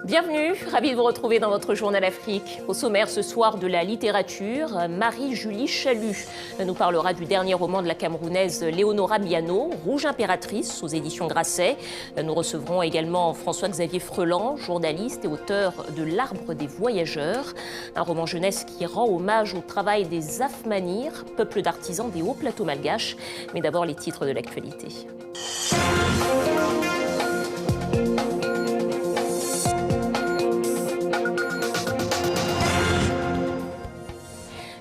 Bienvenue, ravi de vous retrouver dans votre Journal Afrique. Au sommaire ce soir de la littérature, Marie-Julie Chalut nous parlera du dernier roman de la Camerounaise Léonora Miano, Rouge impératrice, aux éditions Grasset. Nous recevrons également François-Xavier Freland, journaliste et auteur de L'Arbre des Voyageurs, un roman jeunesse qui rend hommage au travail des Afmanir, peuple d'artisans des hauts plateaux malgaches. Mais d'abord les titres de l'actualité.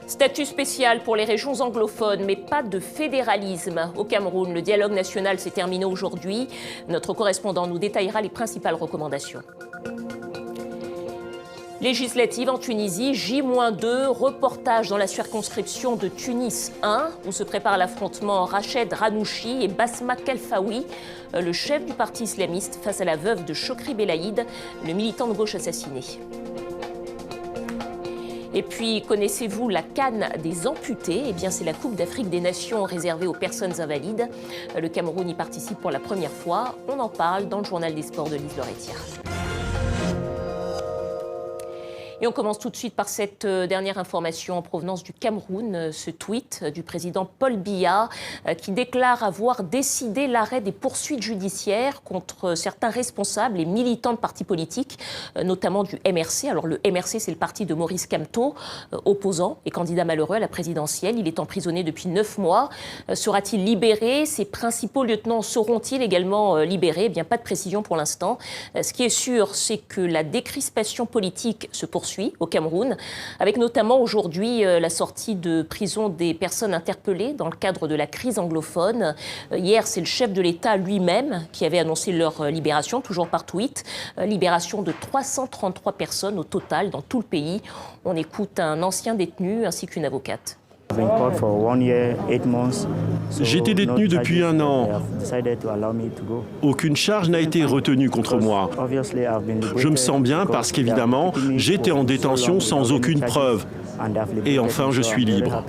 Statut spécial pour les régions anglophones, mais pas de fédéralisme. Au Cameroun, le dialogue national s'est terminé aujourd'hui. Notre correspondant nous détaillera les principales recommandations. Législative en Tunisie, J-2, reportage dans la circonscription de Tunis 1, où se prépare l'affrontement Rached Ranouchi et Basma Kelfaoui, le chef du parti islamiste, face à la veuve de Chokri Belaïd, le militant de gauche assassiné. Et puis, connaissez-vous la CAN des amputés? Eh bien, c'est la Coupe d'Afrique des Nations réservée aux personnes invalides. Le Cameroun y participe pour la première fois. On en parle dans le journal des sports de Lise Lauretière. Et on commence tout de suite par cette dernière information en provenance du Cameroun, ce tweet du président Paul Biya qui déclare avoir décidé l'arrêt des poursuites judiciaires contre certains responsables et militants de partis politiques, notamment du MRC. Alors le MRC, c'est le parti de Maurice Kamto, opposant et candidat malheureux à la présidentielle. Il est emprisonné depuis 9 mois. Sera-t-il libéré? Ses principaux lieutenants seront-ils également libérés? Eh bien, pas de précision pour l'instant. Ce qui est sûr, c'est que la décrispation politique se poursuit au Cameroun, avec notamment aujourd'hui la sortie de prison des personnes interpellées dans le cadre de la crise anglophone. Hier, c'est le chef de l'État lui-même qui avait annoncé leur libération, toujours par tweet. Libération de 333 personnes au total dans tout le pays. On écoute un ancien détenu ainsi qu'une avocate. J'étais détenu depuis 1 an. Aucune charge n'a été retenue contre moi. Je me sens bien parce qu'évidemment, j'étais en détention sans aucune preuve. Et enfin, je suis libre.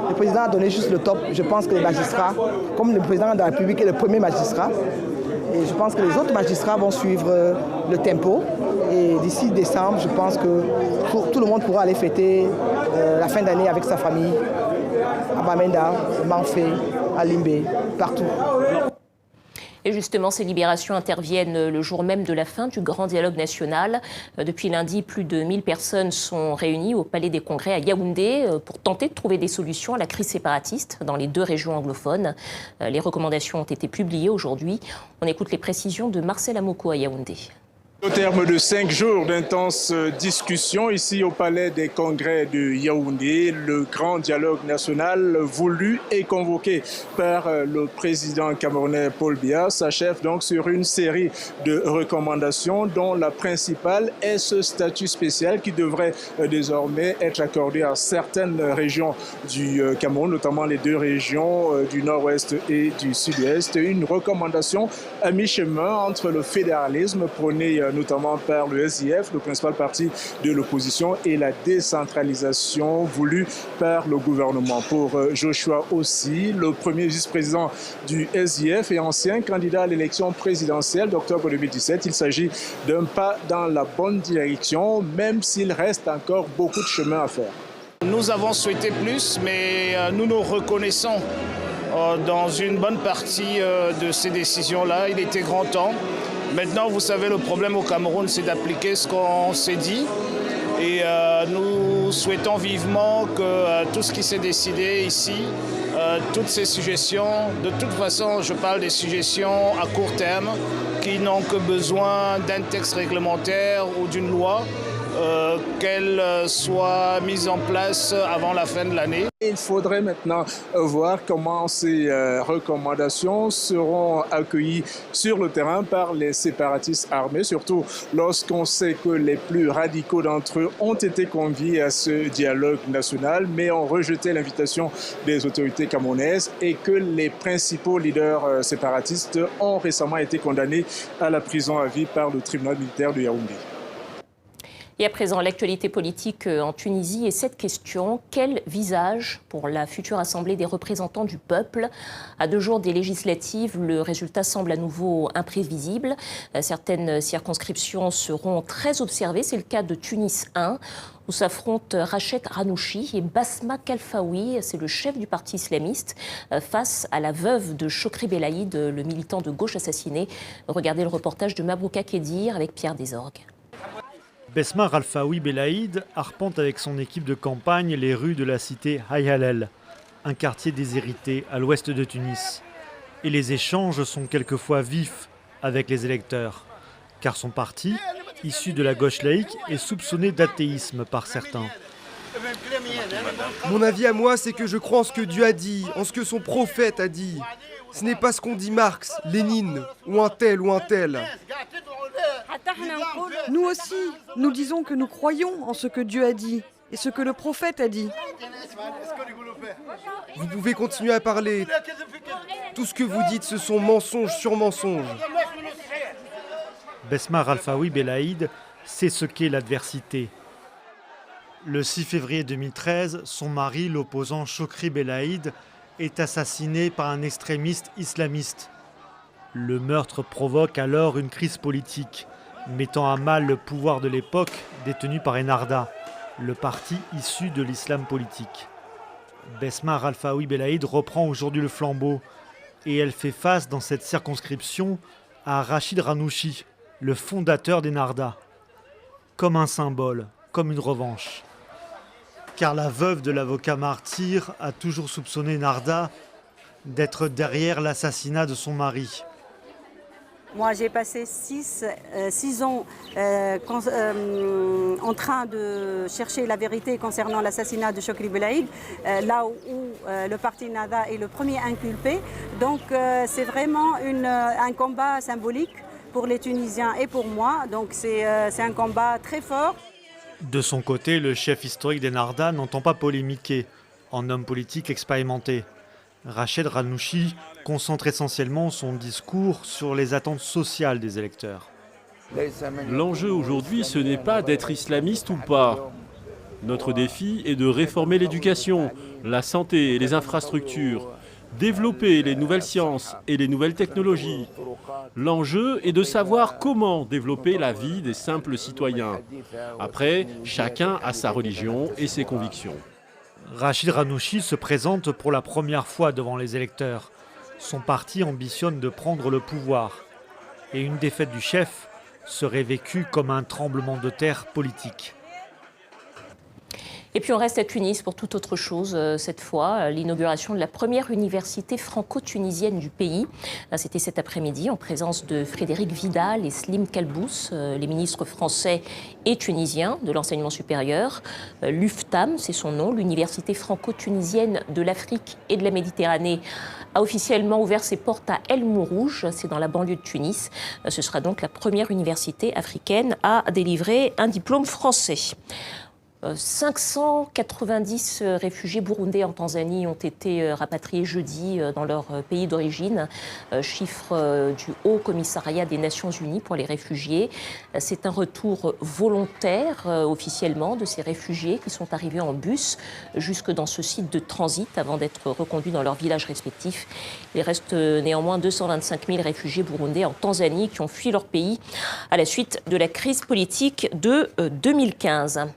Le président a donné juste le top. Je pense que les magistrats, comme le président de la République est le premier magistrat, et je pense que les autres magistrats vont suivre le tempo. Et d'ici décembre, je pense que tout le monde pourra aller fêter la fin d'année avec sa famille, à Bamenda, à Manfé, à Limbe, partout. Et justement, ces libérations interviennent le jour même de la fin du grand dialogue national. Depuis lundi, plus de 1000 personnes sont réunies au Palais des Congrès à Yaoundé pour tenter de trouver des solutions à la crise séparatiste dans les 2 régions anglophones. Les recommandations ont été publiées aujourd'hui. On écoute les précisions de Marcel Amoko à Yaoundé. Au terme de 5 jours d'intenses discussions ici au Palais des Congrès de Yaoundé, le grand dialogue national voulu et convoqué par le président camerounais Paul Biya s'achève donc sur une série de recommandations dont la principale est ce statut spécial qui devrait désormais être accordé à certaines régions du Cameroun, notamment les 2 régions du nord-ouest et du sud-ouest. Une recommandation à mi-chemin entre le fédéralisme prôné notamment par le SIF, le principal parti de l'opposition, et la décentralisation voulue par le gouvernement. Pour Joshua Ossi, le premier vice-président du SIF et ancien candidat à l'élection présidentielle d'octobre 2017, il s'agit d'un pas dans la bonne direction, même s'il reste encore beaucoup de chemin à faire. Nous avons souhaité plus, mais nous nous reconnaissons dans une bonne partie de ces décisions-là. Il était grand temps. Maintenant, vous savez, le problème au Cameroun, c'est d'appliquer ce qu'on s'est dit. Et nous souhaitons vivement que tout ce qui s'est décidé ici, toutes ces suggestions, de toute façon, je parle des suggestions à court terme, qui n'ont que besoin d'un texte réglementaire ou d'une loi, qu'elle soit mise en place avant la fin de l'année. Il faudrait maintenant voir comment ces recommandations seront accueillies sur le terrain par les séparatistes armés, surtout lorsqu'on sait que les plus radicaux d'entre eux ont été conviés à ce dialogue national, mais ont rejeté l'invitation des autorités camerounaises et que les principaux leaders séparatistes ont récemment été condamnés à la prison à vie par le tribunal militaire de Yaoundé. Et à présent, l'actualité politique en Tunisie et cette question, quel visage pour la future Assemblée des représentants du peuple? À 2 jours des législatives, le résultat semble à nouveau imprévisible. Certaines circonscriptions seront très observées. C'est le cas de Tunis 1, où s'affrontent Rached Ranouchi et Basma Kalfaoui, c'est le chef du parti islamiste, face à la veuve de Chokri Belaïd, le militant de gauche assassiné. Regardez le reportage de Mabrouka Kedir avec Pierre Desorgues. Besma Ralfaoui Belaïd arpente avec son équipe de campagne les rues de la cité Hayalel, un quartier déshérité à l'ouest de Tunis. Et les échanges sont quelquefois vifs avec les électeurs, car son parti, issu de la gauche laïque, est soupçonné d'athéisme par certains. Mon avis à moi, c'est que je crois en ce que Dieu a dit, en ce que son prophète a dit. Ce n'est pas ce qu'ont dit Marx, Lénine, ou un tel ou un tel. Nous aussi, nous disons que nous croyons en ce que Dieu a dit et ce que le prophète a dit. Vous pouvez continuer à parler. Tout ce que vous dites, ce sont mensonges sur mensonges. Besma Ralfaoui Belaïd sait ce qu'est l'adversité. Le 6 février 2013, son mari, l'opposant Chokri Belaïd, est assassiné par un extrémiste islamiste. Le meurtre provoque alors une crise politique, mettant à mal le pouvoir de l'époque détenu par Ennahda, le parti issu de l'islam politique. Besma Ralfaoui Belaïd reprend aujourd'hui le flambeau et elle fait face dans cette circonscription à Rached Ranouchi, le fondateur d'Ennahda, comme un symbole, comme une revanche. Car la veuve de l'avocat martyr a toujours soupçonné Ennahda d'être derrière l'assassinat de son mari. Moi, j'ai passé 6 ans en train de chercher la vérité concernant l'assassinat de Chokri Belaïd, là où le parti Ennahda est le premier inculpé. Donc, c'est vraiment un combat symbolique pour les Tunisiens et pour moi. Donc, c'est un combat très fort. De son côté, le chef historique d'Ennahda n'entend pas polémiquer, en homme politique expérimenté. Rached Ranouchi concentre essentiellement son discours sur les attentes sociales des électeurs. L'enjeu aujourd'hui, ce n'est pas d'être islamiste ou pas. Notre défi est de réformer l'éducation, la santé et les infrastructures, développer les nouvelles sciences et les nouvelles technologies. L'enjeu est de savoir comment développer la vie des simples citoyens. Après, chacun a sa religion et ses convictions. Rached Ranouchi se présente pour la première fois devant les électeurs. Son parti ambitionne de prendre le pouvoir. Et une défaite du chef serait vécue comme un tremblement de terre politique. Et puis on reste à Tunis pour toute autre chose cette fois, l'inauguration de la première université franco-tunisienne du pays. C'était cet après-midi en présence de Frédéric Vidal et Slim Kalbous, les ministres français et tunisiens de l'enseignement supérieur. L'UFTAM, c'est son nom, l'université franco-tunisienne de l'Afrique et de la Méditerranée, a officiellement ouvert ses portes à El Mourouj, c'est dans la banlieue de Tunis. Ce sera donc la première université africaine à délivrer un diplôme français. 590 réfugiés burundais en Tanzanie ont été rapatriés jeudi dans leur pays d'origine, chiffre du Haut Commissariat des Nations Unies pour les réfugiés. C'est un retour volontaire officiellement de ces réfugiés qui sont arrivés en bus jusque dans ce site de transit avant d'être reconduits dans leurs villages respectifs. Il reste néanmoins 225 000 réfugiés burundais en Tanzanie qui ont fui leur pays à la suite de la crise politique de 2015.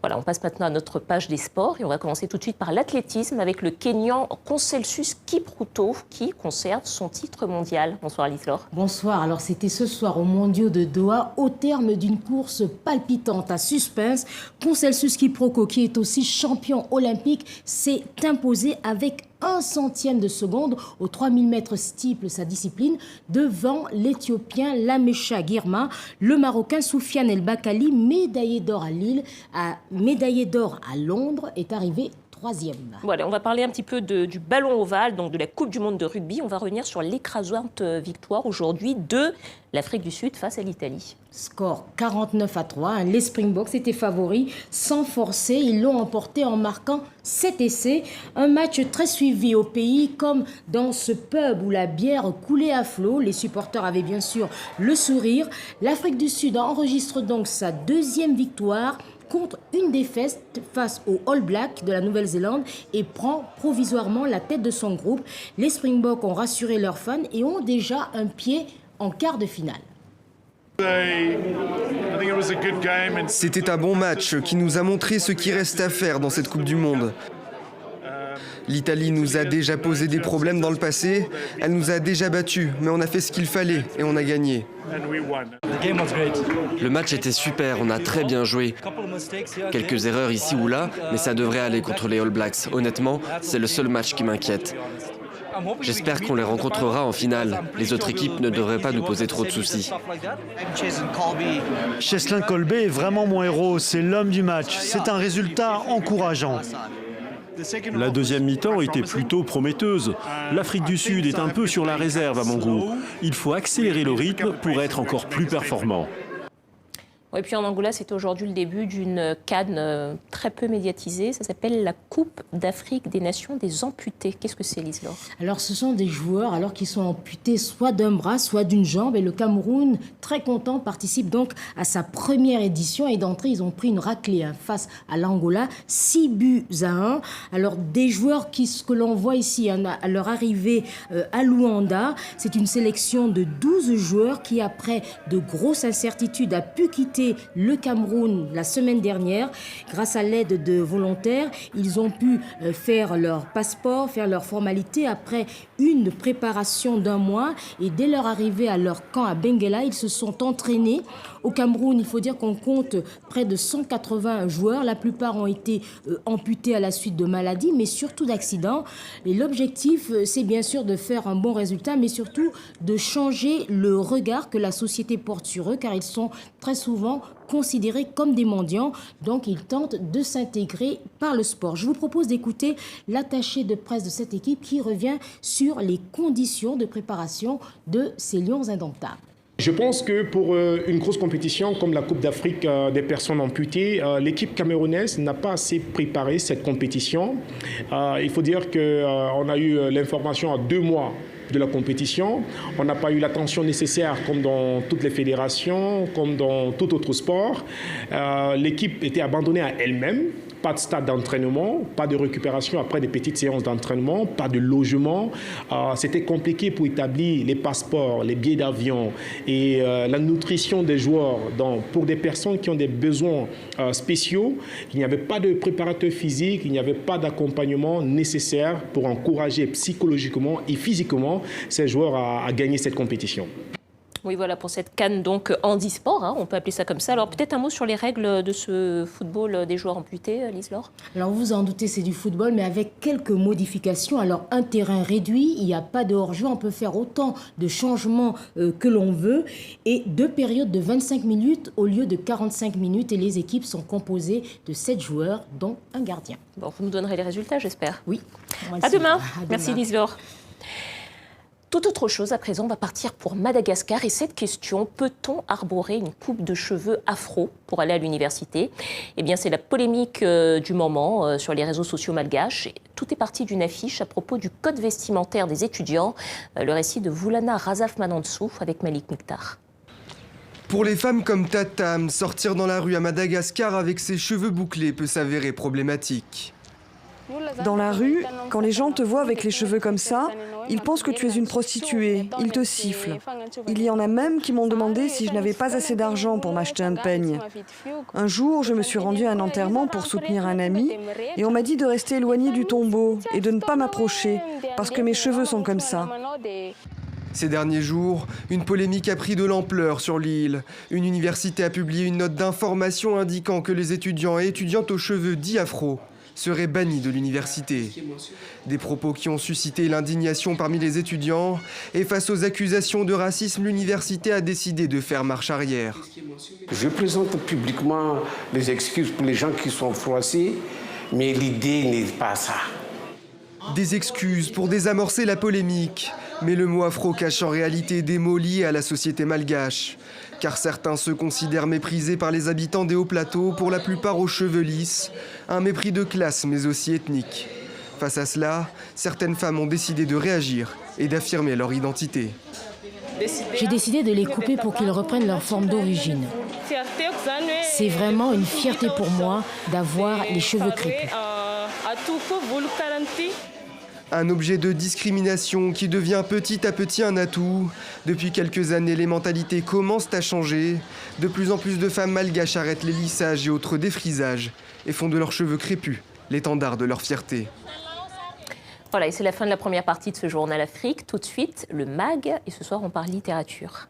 Voilà, on passe maintenant à notre page des sports et on va commencer tout de suite par l'athlétisme avec le Kényan Conselsus Kipruto qui conserve son titre mondial. Bonsoir Alice-Laure. Bonsoir, alors c'était ce soir aux Mondiaux de Doha au terme d'une course palpitante à suspense. Conselsus Kipruto qui est aussi champion olympique s'est imposé avec 1 centième de seconde aux 3000 mètres steeple, sa discipline, devant l'Éthiopien Lamesha Girma. Le Marocain Soufiane El Bakali, médaillé d'or à Lille, médaillé d'or à Londres, est arrivé 3e. Voilà, on va parler un petit peu du ballon ovale, donc de la Coupe du monde de rugby. On va revenir sur l'écrasante victoire aujourd'hui de l'Afrique du Sud face à l'Italie. Score 49-3. Les Springboks étaient favoris sans forcer. Ils l'ont emporté en marquant 7 essais. Un match très suivi au pays, comme dans ce pub où la bière coulait à flot. Les supporters avaient bien sûr le sourire. L'Afrique du Sud enregistre donc sa 2e victoire contre une défaite face aux All Blacks de la Nouvelle-Zélande et prend provisoirement la tête de son groupe. Les Springboks ont rassuré leurs fans et ont déjà un pied en quart de finale. C'était un bon match qui nous a montré ce qui reste à faire dans cette Coupe du Monde. L'Italie nous a déjà posé des problèmes dans le passé, elle nous a déjà battus, mais on a fait ce qu'il fallait et on a gagné. Le match était super, on a très bien joué. Quelques erreurs ici ou là, mais ça devrait aller contre les All Blacks. Honnêtement, c'est le seul match qui m'inquiète. J'espère qu'on les rencontrera en finale. Les autres équipes ne devraient pas nous poser trop de soucis. Cheslin Kolbe est vraiment mon héros, c'est l'homme du match. C'est un résultat encourageant. La deuxième mi-temps était plutôt prometteuse. L'Afrique du Sud est un peu sur la réserve à mon goût. Il faut accélérer le rythme pour être encore plus performant. Et puis en Angola, c'est aujourd'hui le début d'une CAN très peu médiatisée. Ça s'appelle la Coupe d'Afrique des Nations des amputés. Qu'est-ce que c'est, Lise-Laure ? Alors, ce sont des joueurs qui sont amputés soit d'un bras, soit d'une jambe. Et le Cameroun, très content, participe donc à sa première édition. Et d'entrée, ils ont pris une raclée face à l'Angola, 6-1. Alors, des joueurs que l'on voit ici à leur arrivée à Luanda, c'est une sélection de 12 joueurs qui, après de grosses incertitudes, a pu quitter le Cameroun la semaine dernière. Grâce à l'aide de volontaires, ils ont pu faire leur passeport, faire leurs formalités après une préparation d'1 mois. Et dès leur arrivée à leur camp à Benguela, ils se sont entraînés. Au Cameroun, il faut dire qu'on compte près de 180 joueurs. La plupart ont été amputés à la suite de maladies, mais surtout d'accidents. Et l'objectif, c'est bien sûr de faire un bon résultat, mais surtout de changer le regard que la société porte sur eux, car ils sont très souvent considérés comme des mendiants. Donc, ils tentent de s'intégrer par le sport. Je vous propose d'écouter l'attaché de presse de cette équipe qui revient sur les conditions de préparation de ces lions indomptables. Je pense que pour une grosse compétition comme la Coupe d'Afrique des personnes amputées, l'équipe camerounaise n'a pas assez préparé cette compétition. Il faut dire qu'on a eu l'information à 2 mois de la compétition. On n'a pas eu l'attention nécessaire comme dans toutes les fédérations, comme dans tout autre sport. L'équipe était abandonnée à elle-même. Pas de stade d'entraînement, pas de récupération après des petites séances d'entraînement, pas de logement. C'était compliqué pour établir les passeports, les billets d'avion et la nutrition des joueurs. Donc, pour des personnes qui ont des besoins spéciaux, il n'y avait pas de préparateur physique, il n'y avait pas d'accompagnement nécessaire pour encourager psychologiquement et physiquement ces joueurs à gagner cette compétition. Oui, voilà, pour cette CAN donc handisport, on peut appeler ça comme ça. Alors peut-être un mot sur les règles de ce football des joueurs amputés, Lise-Laure ? Alors vous vous en doutez, c'est du football, mais avec quelques modifications. Alors un terrain réduit, il n'y a pas de hors-jeu, on peut faire autant de changements que l'on veut. Et 2 périodes de 25 minutes au lieu de 45 minutes. Et les équipes sont composées de 7 joueurs, dont un gardien. Bon, vous nous donnerez les résultats, j'espère. Oui. À demain. Merci Lise-Laure. Tout autre chose, à présent, on va partir pour Madagascar. Et cette question, peut-on arborer une coupe de cheveux afro pour aller à l'université ? Eh bien, c'est la polémique du moment sur les réseaux sociaux malgaches. Tout est parti d'une affiche à propos du code vestimentaire des étudiants. Le récit de Voulana Razaf-Manantsou avec Malik Mukhtar. Pour les femmes comme Tatam, sortir dans la rue à Madagascar avec ses cheveux bouclés peut s'avérer problématique. Dans la rue, quand les gens te voient avec les cheveux comme ça, ils pensent que tu es une prostituée, ils te sifflent. Il y en a même qui m'ont demandé si je n'avais pas assez d'argent pour m'acheter un peigne. Un jour, je me suis rendue à un enterrement pour soutenir un ami et on m'a dit de rester éloignée du tombeau et de ne pas m'approcher parce que mes cheveux sont comme ça. Ces derniers jours, une polémique a pris de l'ampleur sur l'île. Une université a publié une note d'information indiquant que les étudiants et étudiantes aux cheveux dits afro seraient bannis de l'université. Des propos qui ont suscité l'indignation parmi les étudiants. Et face aux accusations de racisme, l'université a décidé de faire marche arrière. Je présente publiquement les excuses pour les gens qui sont froissés Mais l'idée n'est pas ça. Des excuses pour désamorcer la polémique. Mais le mot afro cache en réalité des mots liés à la société malgache. Car certains se considèrent méprisés par les habitants des hauts plateaux, pour la plupart aux cheveux lisses. Un mépris de classe mais aussi ethnique. Face à cela, certaines femmes ont décidé de réagir et d'affirmer leur identité. J'ai décidé de les couper pour qu'ils reprennent leur forme d'origine. C'est vraiment une fierté pour moi d'avoir les cheveux crépus. Un objet de discrimination qui devient petit à petit un atout. Depuis quelques années, les mentalités commencent à changer. De plus en plus de femmes malgaches arrêtent les lissages et autres défrisages et font de leurs cheveux crépus l'étendard de leur fierté. Voilà, et c'est la fin de la première partie de ce Journal Afrique. Tout de suite, le MAG, et ce soir, on parle littérature.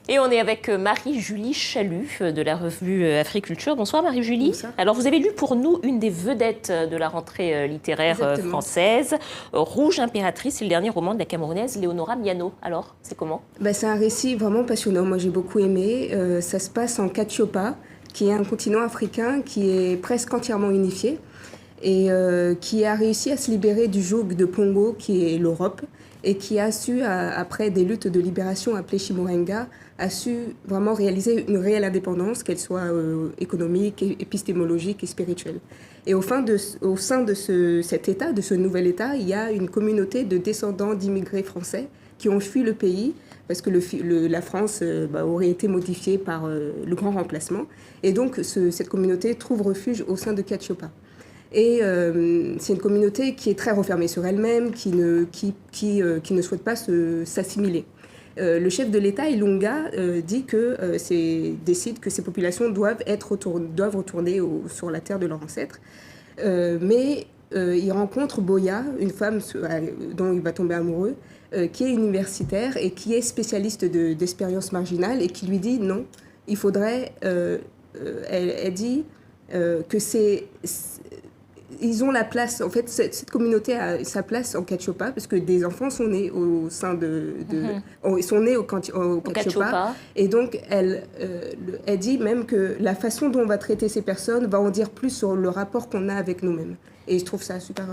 Et on est avec Marie-Julie Chalut de la revue Africulture. Bonsoir Marie-Julie. Bonsoir. Alors vous avez lu pour nous une des vedettes de la rentrée littéraire française, Rouge Impératrice, c'est le dernier roman de la Camerounaise Léonora Miano. Alors, c'est comment ? C'est un récit vraiment passionnant, moi j'ai beaucoup aimé. Ça se passe en Katiopa, qui est un continent africain qui est presque entièrement unifié et qui a réussi à se libérer du joug de Pongo, qui est l'Europe, et qui a su, après des luttes de libération appelées Chimurenga, a su vraiment réaliser une réelle indépendance, qu'elle soit économique, épistémologique et spirituelle. Et au sein de cet État, de ce nouvel État, il y a une communauté de descendants d'immigrés français qui ont fui le pays parce que la France aurait été modifiée par le grand remplacement. Et donc, cette communauté trouve refuge au sein de Katiopa. Et c'est une communauté qui est très refermée sur elle-même, qui ne souhaite pas s'assimiler. Le chef de l'État, Ilunga, décide que ces populations doivent retourner sur la terre de leurs ancêtres. Mais il rencontre Boya, une femme dont il va tomber amoureux, qui est universitaire et qui est spécialiste d'expériences marginales et qui lui dit non, il faudrait... elle dit que ils ont la place, en fait, cette communauté a sa place en Katiopa, parce que des enfants sont nés au sein sont nés au Katiopa. Et donc, elle dit même que la façon dont on va traiter ces personnes va en dire plus sur le rapport qu'on a avec nous-mêmes. Et je trouve ça super...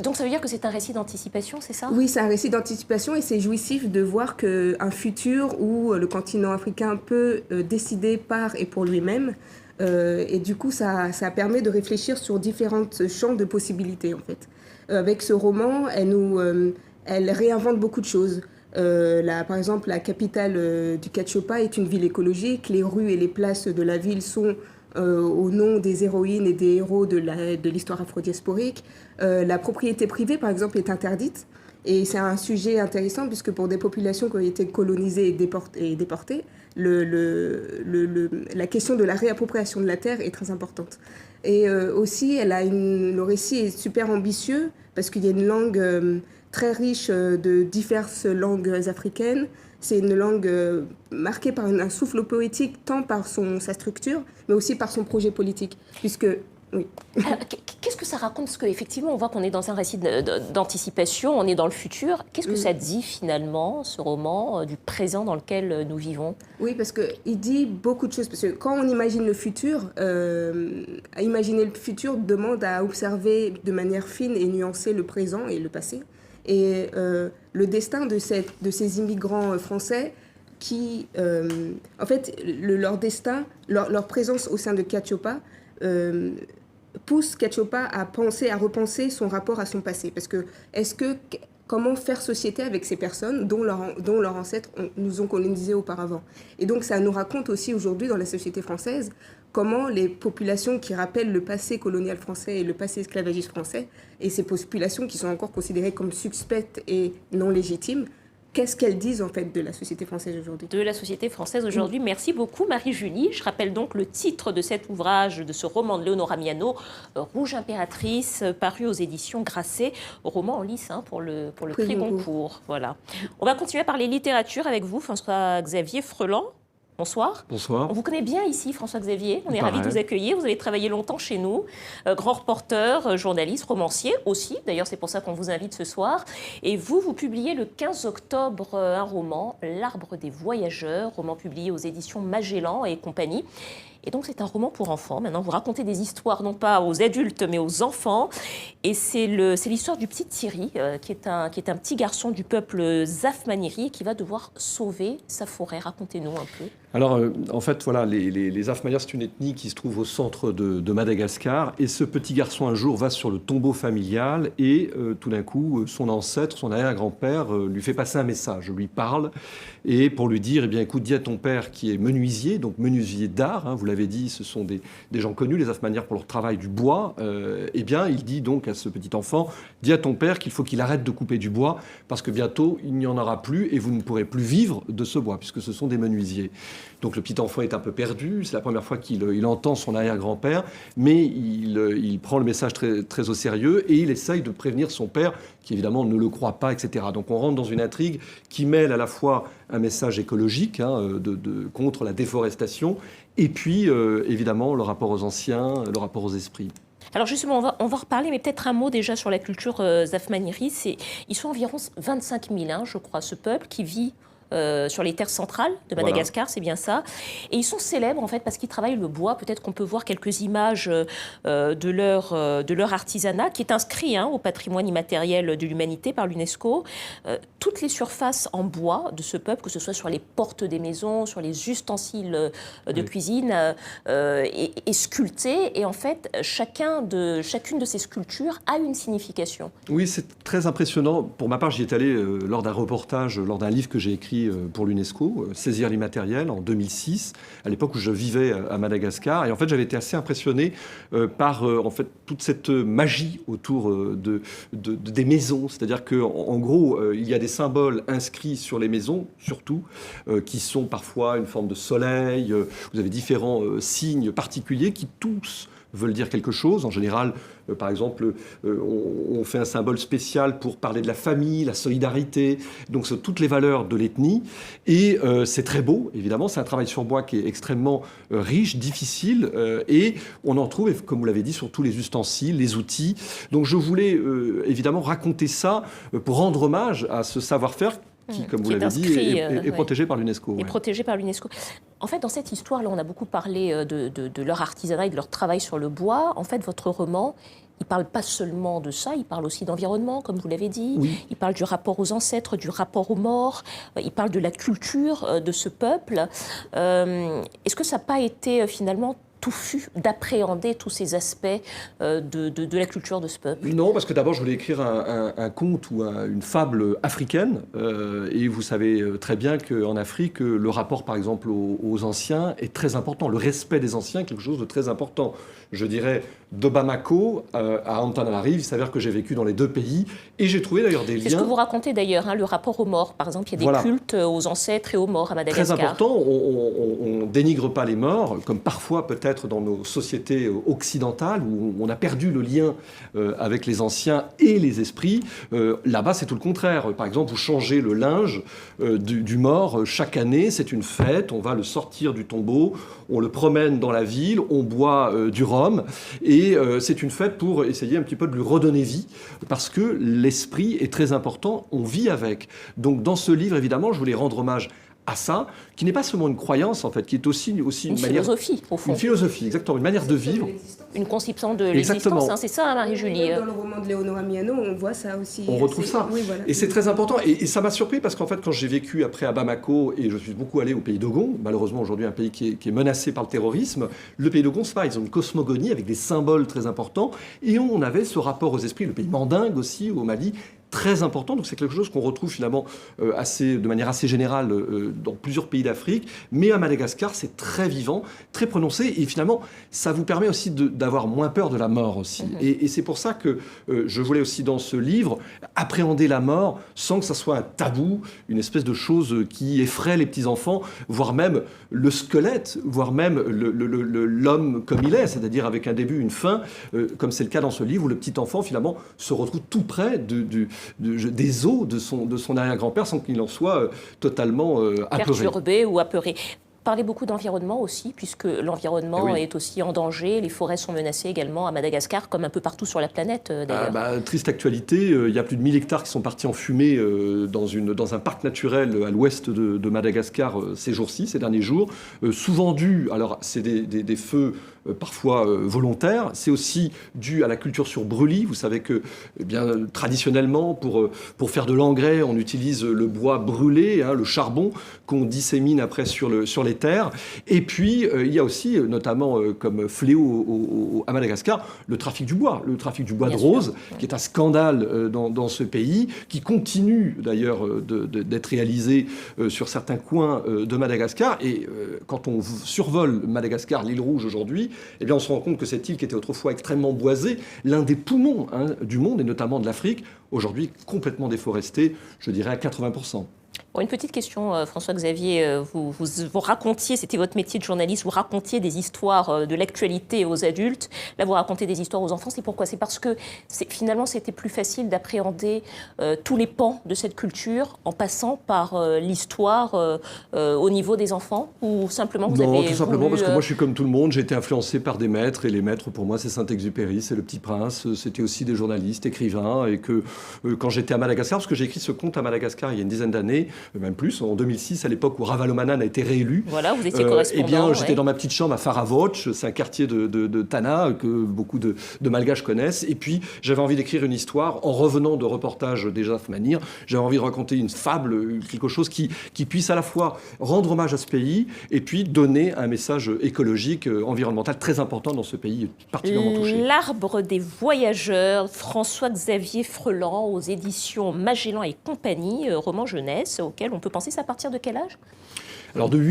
Donc ça veut dire que c'est un récit d'anticipation, c'est ça ? Oui, c'est un récit d'anticipation et c'est jouissif de voir qu'un futur où le continent africain peut décider par et pour lui-même. Et du coup, ça permet de réfléchir sur différents champs de possibilités, en fait. Avec ce roman, elle réinvente beaucoup de choses. Par exemple, la capitale du Katiopa est une ville écologique. Les rues et les places de la ville sont au nom des héroïnes et des héros de l'histoire afrodiasporique. La propriété privée, par exemple, est interdite. Et c'est un sujet intéressant puisque pour des populations qui ont été colonisées et déportées, la question de la réappropriation de la terre est très importante. Et aussi, le récit est super ambitieux parce qu'il y a une langue très riche de diverses langues africaines. C'est une langue marquée par un souffle poétique, tant par sa structure, mais aussi par son projet politique. Oui. Alors, qu'est-ce que ça raconte ? Parce qu'effectivement, on voit qu'on est dans un récit d'anticipation, on est dans le futur. Qu'est-ce que ça dit finalement, ce roman, du présent dans lequel nous vivons ? Oui, parce qu'il dit beaucoup de choses. Parce que quand on imagine le futur, imaginer le futur demande à observer de manière fine et nuancée le présent et le passé. Et le destin de ces immigrants français qui, en fait, leur destin, leur présence au sein de Katiopa pousse Katiopa à repenser son rapport à son passé. Parce que, comment faire société avec ces personnes dont leurs ancêtres nous ont colonisés auparavant ? Et donc, ça nous raconte aussi aujourd'hui, dans la société française, comment les populations qui rappellent le passé colonial français et le passé esclavagiste français, et ces populations qui sont encore considérées comme suspectes et non légitimes, qu'est-ce qu'elles disent en fait de la société française aujourd'hui ? De la société française aujourd'hui. Merci beaucoup Marie-Julie. Je rappelle donc le titre de cet ouvrage, de ce roman de Léonora Miano, Rouge Impératrice, paru aux éditions Grasset, roman en lice pour le prix Goncourt. Voilà. On va continuer à parler littérature avec vous, François-Xavier Freland. Bonsoir. Bonsoir. On vous connaît bien ici, François-Xavier. On est Pareil. ravis de vous accueillir. Vous avez travaillé longtemps chez nous. Grand reporter, journaliste, romancier aussi. D'ailleurs, c'est pour ça qu'on vous invite ce soir. Et vous publiez le 15 octobre un roman, L'Arbre des Voyageurs, roman publié aux éditions Magellan et compagnie. Et donc, c'est un roman pour enfants. Maintenant, vous racontez des histoires, non pas aux adultes, mais aux enfants. Et c'est l'histoire du petit Thierry, qui est un petit garçon du peuple Zafmaniri, qui va devoir sauver sa forêt. Racontez-nous un peu. Alors, en fait, voilà, les Afmanirs, c'est une ethnie qui se trouve au centre de Madagascar. Et ce petit garçon, un jour, va sur le tombeau familial et tout d'un coup, son ancêtre, son arrière-grand-père, lui fait passer un message, lui parle. Et pour lui dire, eh bien, écoute, dis à ton père qui est menuisier, donc menuisier d'art, vous l'avez dit, ce sont des gens connus, les Afmanirs, pour leur travail du bois. Eh bien, il dit donc à ce petit enfant, dis à ton père qu'il faut qu'il arrête de couper du bois parce que bientôt, il n'y en aura plus et vous ne pourrez plus vivre de ce bois puisque ce sont des menuisiers. Donc le petit enfant est un peu perdu, c'est la première fois qu'il entend son arrière-grand-père, mais il prend le message très, très au sérieux et il essaye de prévenir son père, qui évidemment ne le croit pas, etc. Donc on rentre dans une intrigue qui mêle à la fois un message écologique contre la déforestation, et puis évidemment le rapport aux anciens, le rapport aux esprits. Alors justement, on va reparler, mais peut-être un mot déjà sur la culture Zafmaniri. Ils sont environ 25 000, je crois, ce peuple qui vit sur les terres centrales de Madagascar, voilà. C'est bien ça. Et ils sont célèbres en fait parce qu'ils travaillent le bois. Peut-être qu'on peut voir quelques images de leur artisanat qui est inscrit au patrimoine immatériel de l'humanité par l'UNESCO. Toutes les surfaces en bois de ce peuple, que ce soit sur les portes des maisons, sur les ustensiles de cuisine, est sculptée. Et en fait, chacune de ces sculptures a une signification. Oui, c'est très impressionnant. Pour ma part, j'y étais allé lors d'un reportage, lors d'un livre que j'ai écrit pour l'UNESCO, Saisir l'immatériel, en 2006, à l'époque où je vivais à Madagascar. Et en fait, j'avais été assez impressionné par en fait, toute cette magie autour des maisons. C'est-à-dire qu'en gros, il y a des symboles inscrits sur les maisons, surtout, qui sont parfois une forme de soleil. Vous avez différents signes particuliers qui tous veulent dire quelque chose. En général, par exemple, on fait un symbole spécial pour parler de la famille, la solidarité. Donc, c'est toutes les valeurs de l'ethnie. Et c'est très beau, évidemment. C'est un travail sur bois qui est extrêmement riche, difficile. Et on en trouve, comme vous l'avez dit, sur tous les ustensiles, les outils. Donc, je voulais évidemment raconter ça pour rendre hommage à ce savoir-faire qui, comme vous l'avez dit, est protégé par l'UNESCO. Est protégé par l'UNESCO. En fait, dans cette histoire-là, on a beaucoup parlé de leur artisanat et de leur travail sur le bois. En fait, votre roman, il ne parle pas seulement de ça, il parle aussi d'environnement, comme vous l'avez dit. Oui. Il parle du rapport aux ancêtres, du rapport aux morts. Il parle de la culture de ce peuple. Est-ce que ça n'a pas été finalement touffu d'appréhender tous ces aspects de la culture de ce peuple? Non, parce que d'abord, je voulais écrire un conte ou une fable africaine. Et vous savez très bien qu'en Afrique, le rapport, par exemple, aux anciens est très important. Le respect des anciens est quelque chose de très important. Je dirais, de Bamako à Antananarive, il s'avère que j'ai vécu dans les deux pays. Et j'ai trouvé d'ailleurs des liens... C'est ce que vous racontez d'ailleurs, le rapport aux morts. Par exemple, il y a des cultes aux ancêtres et aux morts à Madagascar. Très important, on ne dénigre pas les morts, comme parfois peut-être dans nos sociétés occidentales, où on a perdu le lien avec les anciens et les esprits. Là-bas, c'est tout le contraire. Par exemple, vous changez le linge du mort chaque année, c'est une fête, on va le sortir du tombeau, on le promène dans la ville, on boit du rhum, et c'est une fête pour essayer un petit peu de lui redonner vie, parce que l'esprit est très important, on vit avec. Donc dans ce livre, évidemment, je voulais rendre hommage à ça, qui n'est pas seulement une croyance, en fait, qui est aussi une manière... philosophie, au fond. Une philosophie, exactement, une manière de vivre. Une conception de l'existence, c'est ça, Marie-Julie. Dans le roman de Leonora Miano, on voit ça aussi. On retrouve ça. Oui, voilà. Et c'est très important. Et ça m'a surpris parce qu'en fait, quand j'ai vécu après à Bamako, et je suis beaucoup allé au pays d'Ogon, malheureusement aujourd'hui un pays qui est menacé par le terrorisme, le pays d'Ogon, c'est pareil, ils ont une cosmogonie avec des symboles très importants. Et on avait ce rapport aux esprits, le pays mandingue aussi, au Mali, très important. Donc c'est quelque chose qu'on retrouve finalement de manière assez générale dans plusieurs pays d'Afrique. Mais à Madagascar, c'est très vivant, très prononcé. Et finalement, ça vous permet aussi d'avoir moins peur de la mort aussi. Et c'est pour ça que je voulais aussi dans ce livre appréhender la mort sans que ça soit un tabou, une espèce de chose qui effraie les petits-enfants, voire même le squelette, voire même l'homme comme il est, c'est-à-dire avec un début, une fin, comme c'est le cas dans ce livre où le petit-enfant finalement se retrouve tout près des os de son arrière-grand-père sans qu'il en soit totalement apeuré. Perturbé ou apeuré. parlez beaucoup d'environnement aussi, puisque l'environnement est aussi en danger. Les forêts sont menacées également à Madagascar, comme un peu partout sur la planète d'ailleurs. Triste actualité, il y a plus de 1000 hectares qui sont partis en fumée dans un parc naturel à l'ouest de Madagascar ces jours-ci, ces derniers jours. Souvent dû, alors c'est des feux parfois volontaires, c'est aussi dû à la culture sur brûlis. Vous savez que traditionnellement, pour faire de l'engrais, on utilise le bois brûlé, le charbon, qu'on dissémine après sur les terres. Et puis, il y a aussi, notamment comme fléau à Madagascar, le trafic du bois de rose, qui est un scandale dans ce pays, qui continue d'ailleurs d'être réalisé sur certains coins de Madagascar. Et quand on survole Madagascar, l'île Rouge aujourd'hui, eh bien, on se rend compte que cette île qui était autrefois extrêmement boisée, l'un des poumons du monde, et notamment de l'Afrique, aujourd'hui complètement déforesté, je dirais à 80%. Une petite question, François-Xavier, vous racontiez, c'était votre métier de journaliste, vous racontiez des histoires de l'actualité aux adultes, là vous racontez des histoires aux enfants, c'est pourquoi? C'est parce que finalement c'était plus facile d'appréhender tous les pans de cette culture en passant par l'histoire au niveau des enfants, ou simplement vous avez Non, tout simplement parce que moi je suis comme tout le monde, j'ai été influencé par des maîtres, et les maîtres pour moi c'est Saint-Exupéry, c'est Le Petit Prince, c'était aussi des journalistes, écrivains, et que quand j'étais à Madagascar, parce que j'ai écrit ce conte à Madagascar il y a une dizaine d'années, même plus, en 2006, à l'époque où Ravalomanan a été réélu. Voilà, vous étiez correspondant. Eh bien, j'étais dans ma petite chambre à Faravoch, c'est un quartier de Tana que beaucoup de Malgaches connaissent. Et puis, j'avais envie d'écrire une histoire en revenant de reportages d'Ejaf Manir. J'avais envie de raconter une fable, quelque chose qui puisse à la fois rendre hommage à ce pays et puis donner un message écologique, environnemental très important dans ce pays particulièrement touché. L'Arbre des voyageurs, François-Xavier Freland, aux éditions Magellan et compagnie, roman jeunesse, auquel on peut penser, c'est à partir de quel âge? Alors de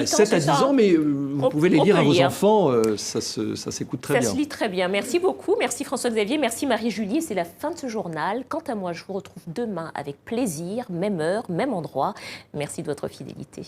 7 à 10 ans, mais vous pouvez les lire à vos enfants, ça s'écoute très bien. Ça se lit très bien. Merci beaucoup, merci François-Xavier, merci Marie-Julie. C'est la fin de ce journal. Quant à moi, je vous retrouve demain avec plaisir, même heure, même endroit. Merci de votre fidélité.